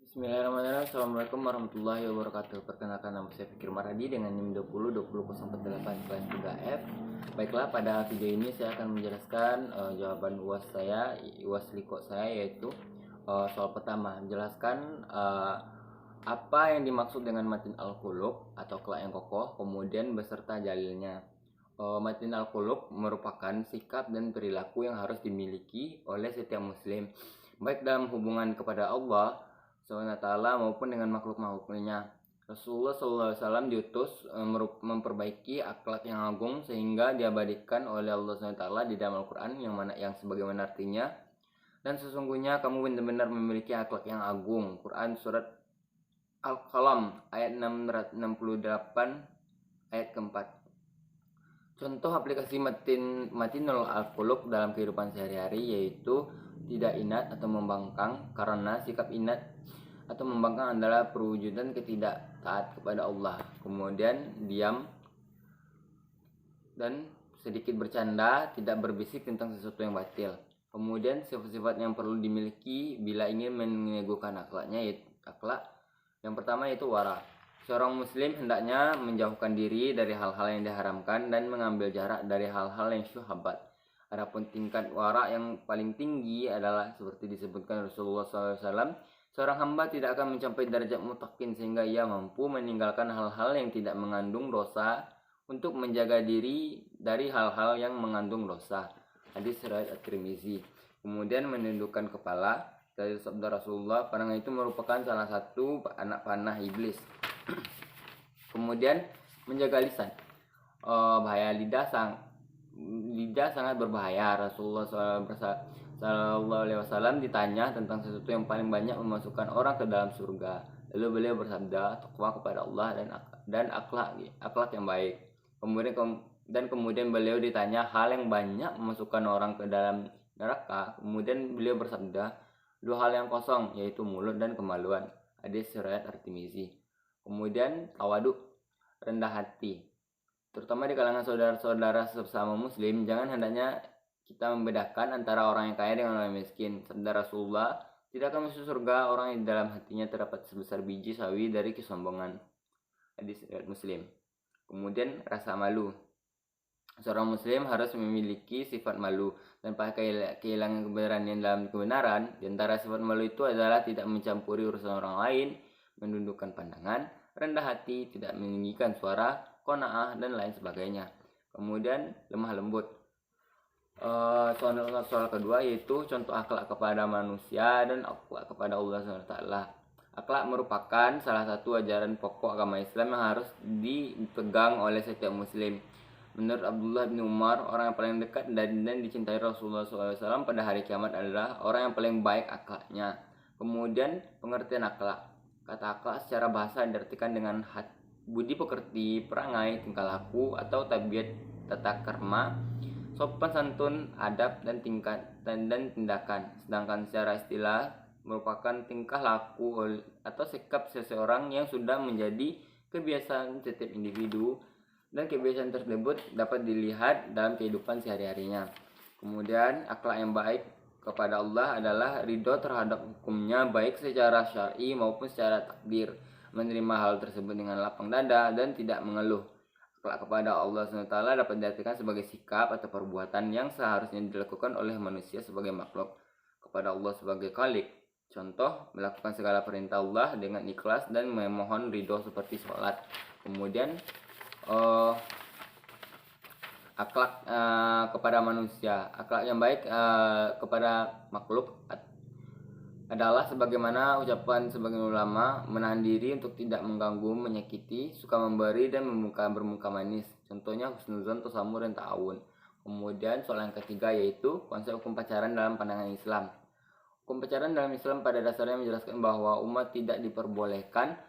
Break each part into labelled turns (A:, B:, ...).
A: Bismillahirrahmanirrahim. Assalamualaikum warahmatullahi wabarakatuh. Perkenalkan, nama saya Fikir Maradi dengan NIM 202008 kelas 3F. Baiklah, pada video ini saya akan menjelaskan jawaban UAS saya, UAS Liko saya, yaitu soal pertama, menjelaskan apa yang dimaksud dengan matin al-qulub atau kelak yang kokoh, kemudian beserta dalilnya. Matin al-qulub merupakan sikap dan perilaku yang harus dimiliki oleh setiap muslim, baik dalam hubungan kepada Allah SWT maupun dengan makhluk-makhluknya. Rasulullah SAW diutus memperbaiki akhlak yang agung sehingga diabadikan oleh Allah SWT di dalam Al-Quran yang sebagaimana artinya, dan sesungguhnya kamu benar-benar memiliki akhlak yang agung. Quran surat Al-Qalam ayat 668 ayat keempat. Contoh aplikasi matinul al-qulub dalam kehidupan sehari-hari yaitu tidak inat atau membangkang, karena sikap inat atau membangkang adalah perwujudan ketidaktaat kepada Allah. Kemudian diam dan sedikit bercanda, tidak berbisik tentang sesuatu yang batil. Kemudian sifat-sifat yang perlu dimiliki bila ingin meneguhkan akhlaknya, yaitu akhlak yang pertama yaitu wara. Seorang muslim hendaknya menjauhkan diri dari hal-hal yang diharamkan dan mengambil jarak dari hal-hal yang syubhat. Adapun tingkat wara yang paling tinggi adalah seperti disebutkan Rasulullah SAW, seorang hamba tidak akan mencapai derajat mutakin sehingga ia mampu meninggalkan hal-hal yang tidak mengandung dosa untuk menjaga diri dari hal-hal yang mengandung dosa. Hadis riwayat At-Tirmizi. Kemudian menundukkan kepala, dari sabda Rasulullah, pandangan itu merupakan salah satu anak panah iblis. Kemudian menjaga lisan. Bahaya lidah sangat berbahaya. Rasulullah SAW ditanya tentang sesuatu yang paling banyak memasukkan orang ke dalam surga. Lalu beliau bersabda, takwa kepada Allah dan akhlak yang baik. Kemudian beliau ditanya hal yang banyak memasukkan orang ke dalam neraka. Kemudian beliau bersabda, dua hal yang kosong, yaitu mulut dan kemaluan. Hadis riwayat At-Tirmizi. Kemudian tawadu, rendah hati, terutama di kalangan saudara-saudara sesama muslim. Hendaknya kita membedakan antara orang yang kaya dengan orang yang miskin. Sabda Rasulullah, tidak akan masuk surga orang yang di dalam hatinya terdapat sebesar biji sawi dari kesombongan. Hadis riwayat Muslim. Kemudian rasa malu. Seorang muslim harus memiliki sifat malu dan kehilangan keberanian dalam kebenaran. Di antara sifat malu itu adalah tidak mencampuri urusan orang lain, menundukkan pandangan, rendah hati, tidak meninggikan suara, qanaah, dan lain sebagainya. Kemudian lemah lembut. Soal kedua yaitu contoh akhlak kepada manusia dan akhlak kepada Allah SWT. Akhlak merupakan salah satu ajaran pokok agama Islam yang harus dipegang oleh setiap muslim. Menurut Abdullah bin Umar, orang yang paling dekat dan dicintai Rasulullah SAW pada hari kiamat adalah orang yang paling baik akhlaknya. Kemudian pengertian akhlak. Kata akhlak secara bahasa diartikan dengan budi pekerti, perangai, tingkah laku atau tabiat tata krama, sopan santun, adab dan tindakan. Sedangkan secara istilah merupakan tingkah laku atau sikap seseorang yang sudah menjadi kebiasaan setiap individu, dan kebiasaan tersebut dapat dilihat dalam kehidupan sehari-harinya. Kemudian akhlak yang baik kepada Allah adalah ridho terhadap hukumnya, baik secara syar'i maupun secara takdir, menerima hal tersebut dengan lapang dada dan tidak mengeluh. Akhlak kepada Allah SWT dapat diartikan sebagai sikap atau perbuatan yang seharusnya dilakukan oleh manusia sebagai makhluk kepada Allah sebagai khalik. Contoh, melakukan segala perintah Allah dengan ikhlas dan memohon ridho seperti sholat. Kemudian akhlak kepada manusia. Akhlak yang baik kepada makhluk adalah sebagaimana ucapan sebagian ulama, menahan diri untuk tidak mengganggu, menyakiti, suka memberi dan bermuka manis. Contohnya husnuzon, tasamur, dan ta'awun. Kemudian soal yang ketiga yaitu konsep hukum pacaran dalam pandangan Islam. Hukum pacaran dalam Islam pada dasarnya menjelaskan bahwa umat tidak diperbolehkan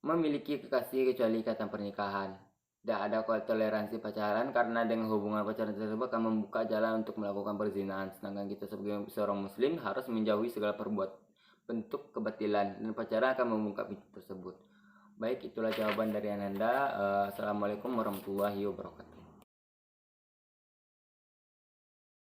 A: memiliki kekasih kecuali ikatan pernikahan. Tidak ada toleransi pacaran karena dengan hubungan pacaran tersebut akan membuka jalan untuk melakukan perzinahan. Sedangkan kita sebagai seorang muslim harus menjauhi segala bentuk kebatilan, dan pacaran akan membuka pintu tersebut. Baik, itulah jawaban dari Ananda. Assalamualaikum warahmatullahi wabarakatuh.